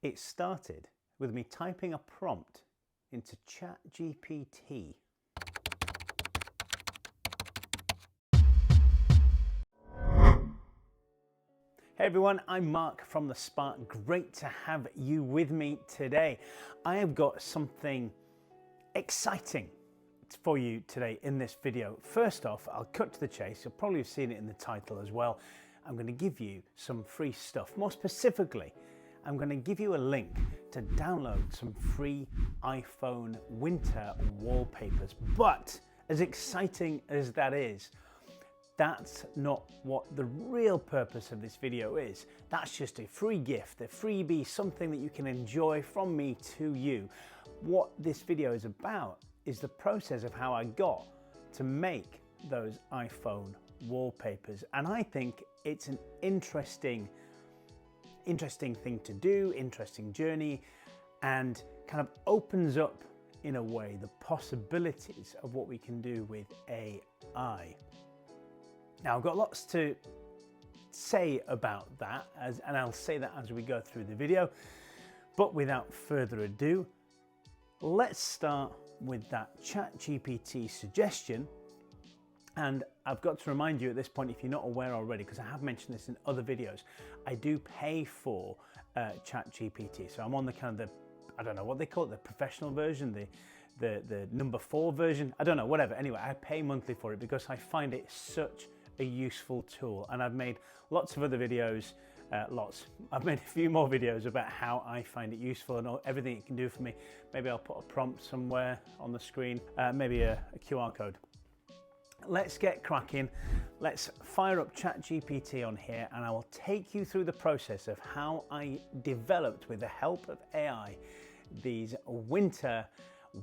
It started with me typing a prompt into ChatGPT. Hey everyone, I'm Mark from The Spark. Great to have you with me today. I have got something exciting for you today in this video. First off, I'll cut to the chase. You'll probably have seen it in the title as well. I'm going to give you some free stuff. More specifically, I'm going to give you a link to download some free iPhone winter wallpapers. But as exciting as that is, that's not what the real purpose of this video is. That's just a free gift, a freebie, something that you can enjoy from me to you. What this video is about is the process of how I got to make those iPhone wallpapers. And I think it's an interesting thing to do, interesting journey, and kind of opens up in a way the possibilities of what we can do with AI. Now, I've got lots to say about that, and I'll say that as we go through the video, but without further ado, let's start with that ChatGPT suggestion. And I've got to remind you at this point, if you're not aware already, because I have mentioned this in other videos, I do pay for ChatGPT. So I'm on the kind of I don't know what they call it, the professional version, the number 4 version, I don't know, whatever. Anyway, I pay monthly for it because I find it such a useful tool. And I've made lots of other videos, I've made a few more videos about how I find it useful and everything it can do for me. Maybe I'll put a prompt somewhere on the screen, maybe a QR code. Let's get cracking. Let's fire up ChatGPT on here and I will take you through the process of how I developed, with the help of AI, these winter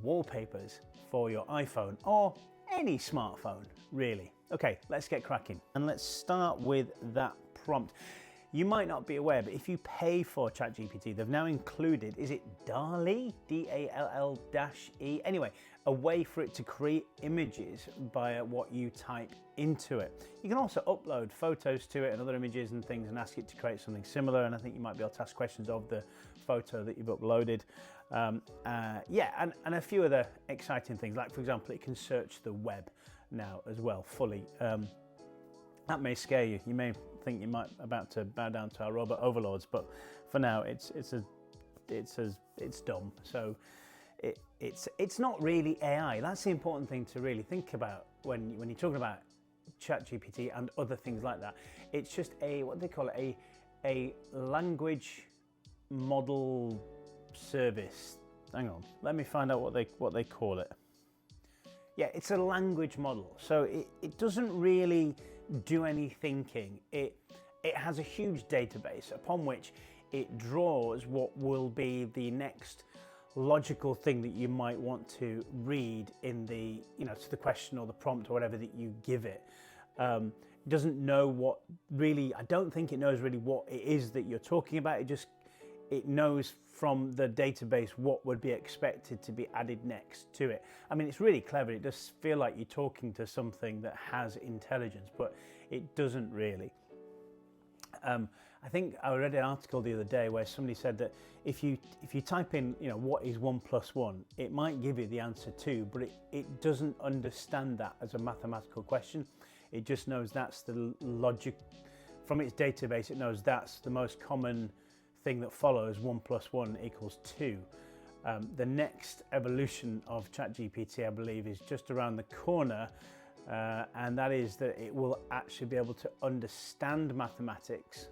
wallpapers for your iPhone or any smartphone, really. Okay, let's get cracking. And let's start with that prompt. You might not be aware, but if you pay for ChatGPT, they've now included, is it DALL-E? D-A-L-L-E? Anyway, a way for it to create images by what you type into it. You can also upload photos to it and other images and things and ask it to create something similar. And I think you might be able to ask questions of the photo that you've uploaded. Yeah, and a few other exciting things, like for example, it can search the web now as well, fully. That may scare you. You may think you might about to bow down to our robot overlords, but for now, it's dumb. So it's not really AI. That's the important thing to really think about when you're talking about ChatGPT and other things like that. It's just what they call it, a language model service. Hang on, let me find out what they call it. Yeah, it's a language model. So it doesn't really do any thinking. It has a huge database upon which it draws what will be the next logical thing that you might want to read in the, to the question or the prompt or whatever that you give it. It doesn't know what really, I don't think it knows really what it is that you're talking about. It knows from the database what would be expected to be added next to it. I mean, it's really clever. It does feel like you're talking to something that has intelligence, but it doesn't really. I think I read an article the other day where somebody said that if you type in, what is 1 + 1, it might give you the answer 2, but it doesn't understand that as a mathematical question. It just knows that's the logic from its database. It knows that's the most common thing that follows. 1 + 1 = 2. The next evolution of ChatGPT, I believe, is just around the corner, and that is that it will actually be able to understand mathematics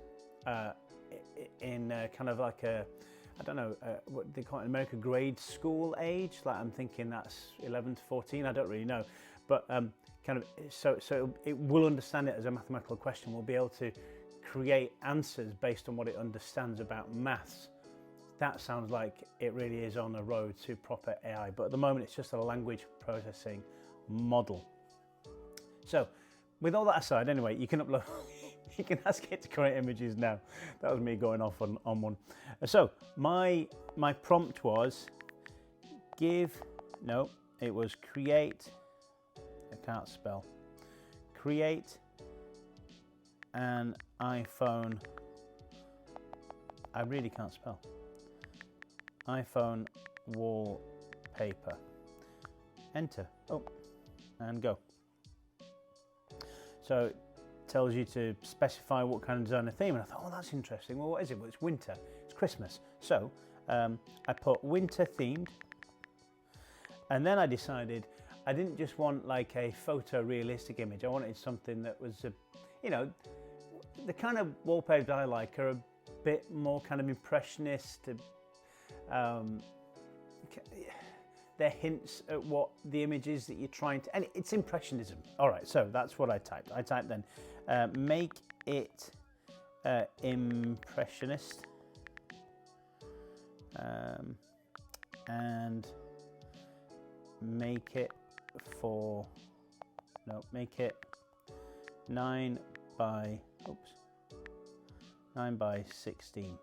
in kind of like I don't know, what they call it in America, grade school age. Like I'm thinking that's 11 to 14. I don't really know, but kind of so it will understand it as a mathematical question. We'll be able to create answers based on what it understands about maths. That sounds like it really is on the road to proper AI, but at the moment it's just a language processing model. So with all that aside, anyway, you can upload, you can ask it to create images now. That was me going off on one. So my prompt was create, I can't spell, create an iPhone, I really can't spell, iPhone wallpaper. Enter. Oh, and go. So it tells you to specify what kind of design or theme, and I thought, oh, that's interesting. Well, what is it? Well, it's winter. It's Christmas. So I put winter themed, and then I decided I didn't just want like a photorealistic image. I wanted something that was, you know, the kind of wallpapers I like are a bit more kind of impressionist. They're hints at what the image is that you're trying to, and it's impressionism. All right, so that's what I typed. I typed then, make it impressionist, and make it make it 9 by 16.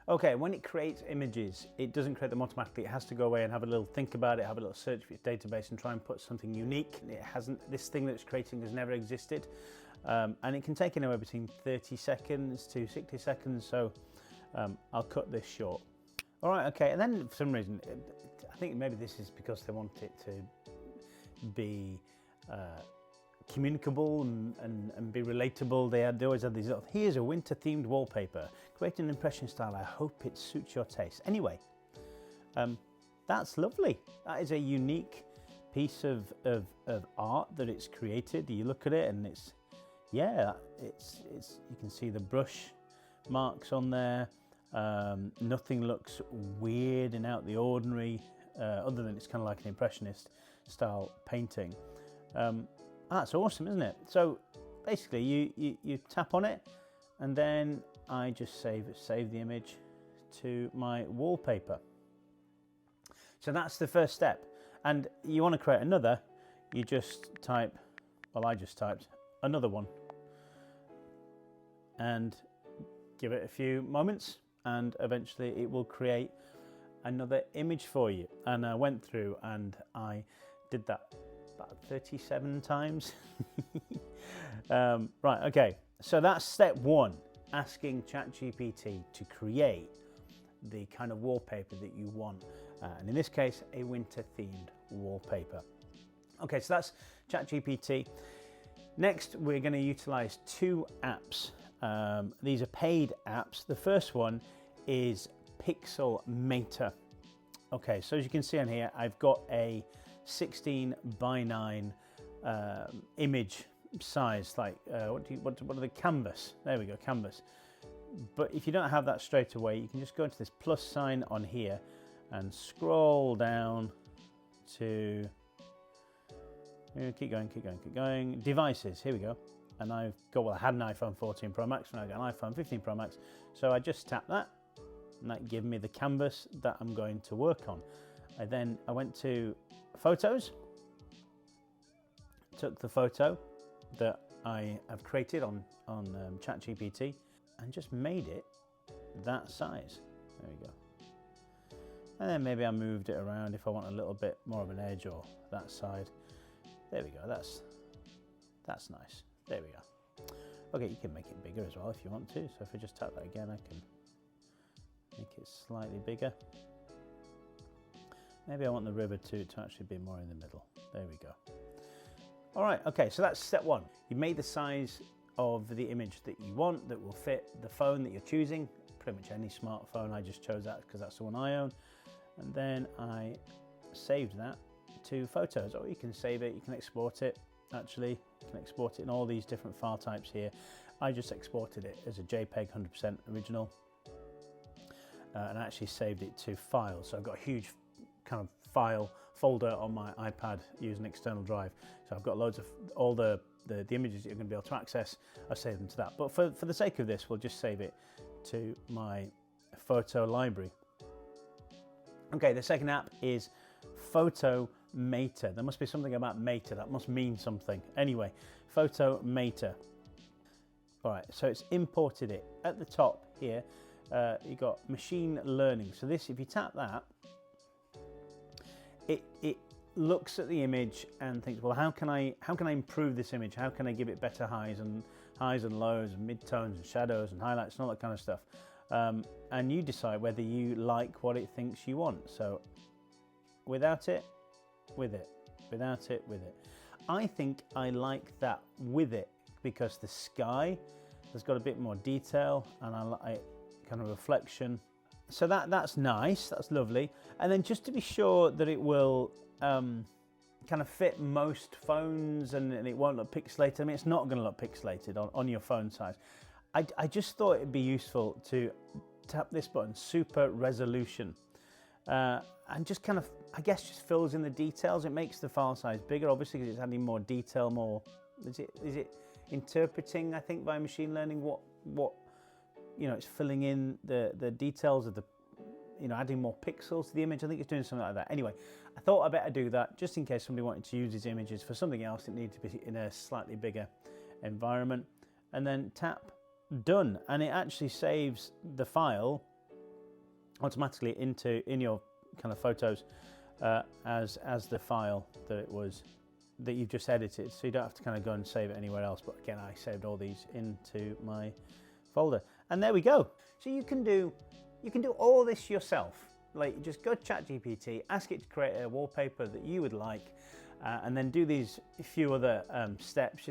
Okay, when it creates images, it doesn't create them automatically. It has to go away and have a little think about it, have a little search for its database and try and put something unique. It hasn't, this thing that it's creating has never existed. And it can take anywhere between 30 seconds to 60 seconds. So I'll cut this short. All right, okay. And then for some reason, I think maybe this is because they want it to be communicable and be relatable. They always have these little, here's a winter themed wallpaper, create an impression style, I hope it suits your taste. Anyway, that's lovely. That is a unique piece of art that it's created. You look at it and it's, yeah, it's you can see the brush marks on there. Nothing looks weird and out the ordinary, other than it's kind of like an impressionist style painting. That's awesome, isn't it? So basically you tap on it and then I just save the image to my wallpaper. So that's the first step. And you want to create another, you just type, well, I just typed another one and give it a few moments and eventually it will create another image for you. And I went through and I did that about 37 times. Right, okay, so that's step one, asking ChatGPT to create the kind of wallpaper that you want, and in this case a winter themed wallpaper. Okay, so that's ChatGPT. Next we're going to utilize two apps. These are paid apps. The first one is Pixelmator. Okay, so as you can see on here, I've got a 16 by 9 image size, like what are the canvas? There we go, canvas. But if you don't have that straight away, you can just go into this plus sign on here and scroll down to keep going. Devices, here we go. And I've got, well, I had an iPhone 14 Pro Max and I got an iPhone 15 Pro Max. So I just tap that and that gives me the canvas that I'm going to work on. I went to photos, took the photo that I have created on ChatGPT and just made it that size. There we go. And then maybe I moved it around if I want a little bit more of an edge or that side. There we go, that's nice. There we go. Okay, you can make it bigger as well if you want to. So if I just tap that again, I can make it slightly bigger. Maybe I want the river to actually be more in the middle. There we go. All right, okay, so that's step one. You made the size of the image that you want that will fit the phone that you're choosing. Pretty much any smartphone. I just chose that because that's the one I own. And then I saved that to photos, or you can save it, you can export it. Actually, you can export it in all these different file types here. I just exported it as a JPEG 100% original and I actually saved it to files. So I've got a huge kind of file folder on my iPad using an external drive. So I've got loads of all the images that you're going to be able to access. I've saved them to that. But for the sake of this, we'll just save it to my photo library. Okay, the second app is Photomator. There must be something about Mater. That must mean something. Anyway, Photomator. All right, so it's imported it. At the top here, you got machine learning. So this, if you tap that, it looks at the image and thinks, well, how can I improve this image? How can I give it better highs and highs and lows and midtones and shadows and highlights and all that kind of stuff. And you decide whether you like what it thinks you want. So without it, with it, without it, with it. I think I like that with it because the sky has got a bit more detail and I like kind of reflection. So that's nice, that's lovely. And then just to be sure that it will kind of fit most phones and it won't look pixelated. I mean, it's not going to look pixelated on your phone size. I just thought it'd be useful to tap this button, super resolution, and just kind of, I guess, just fills in the details. It makes the file size bigger, obviously, because it's adding more detail, more, is it interpreting, I think, by machine learning what you know, it's filling in the details of the, you know, adding more pixels to the image. I think it's doing something like that. Anyway, I thought I better do that just in case somebody wanted to use these images for something else. It needed to be in a slightly bigger environment. And then tap done, and it actually saves the file automatically in your kind of photos as the file that you've just edited. So you don't have to kind of go and save it anywhere else. But again, I saved all these into my folder, and there we go. So you can do all this yourself. Like, you just go to ChatGPT, ask it to create a wallpaper that you would like, and then do these few other steps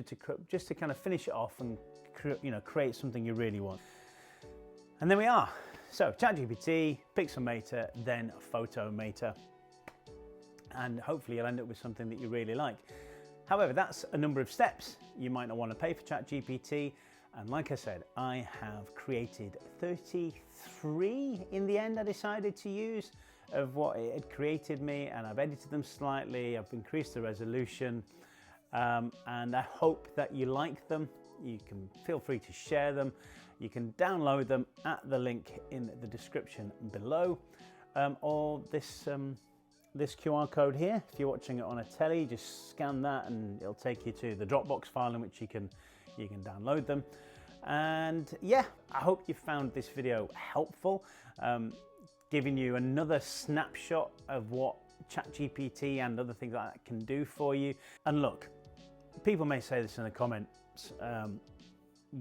just to kind of finish it off and create something you really want. And there we are. So ChatGPT, Pixelmator, then Photomator, and hopefully you'll end up with something that you really like. However, that's a number of steps. You might not want to pay for ChatGPT. And like I said, I have created 33 in the end I decided to use of what it had created me, and I've edited them slightly, I've increased the resolution, and I hope that you like them. You can feel free to share them. You can download them at the link in the description below, or this QR code here. If you're watching it on a telly, just scan that and it'll take you to the Dropbox file in which you can download them. And yeah, I hope you found this video helpful, giving you another snapshot of what ChatGPT and other things like that can do for you. And look, people may say this in the comments,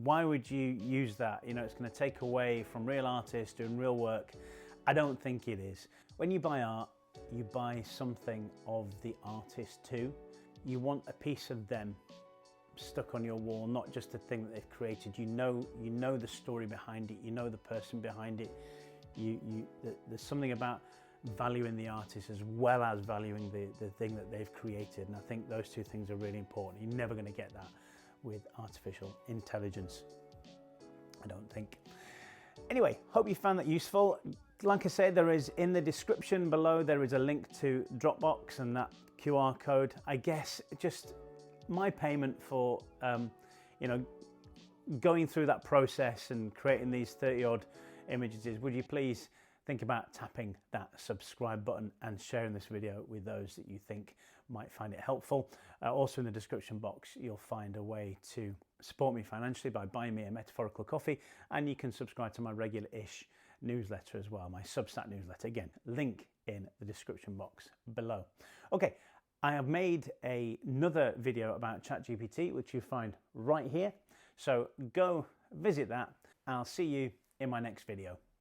why would you use that? You know, it's going to take away from real artists doing real work. I don't think it is. When you buy art, you buy something of the artist too. You want a piece of them stuck on your wall, not just the thing that they've created. You know the story behind it, you know the person behind it. There's something about valuing the artist as well as valuing the thing that they've created, and I think those two things are really important. You're never going to get that with artificial intelligence, I don't think. Anyway, hope you found that useful. Like I said, there is in the description below, there is a link to Dropbox and that QR code. I guess just my payment for going through that process and creating these 30 odd images is, would you please think about tapping that subscribe button and sharing this video with those that you think might find it helpful. Also in the description box, you'll find a way to support me financially by buying me a metaphorical coffee, and you can subscribe to my regular-ish newsletter as well, my Substack newsletter. Again, link in the description box below. Okay, I have made another video about ChatGPT, which you find right here. So go visit that. I'll see you in my next video.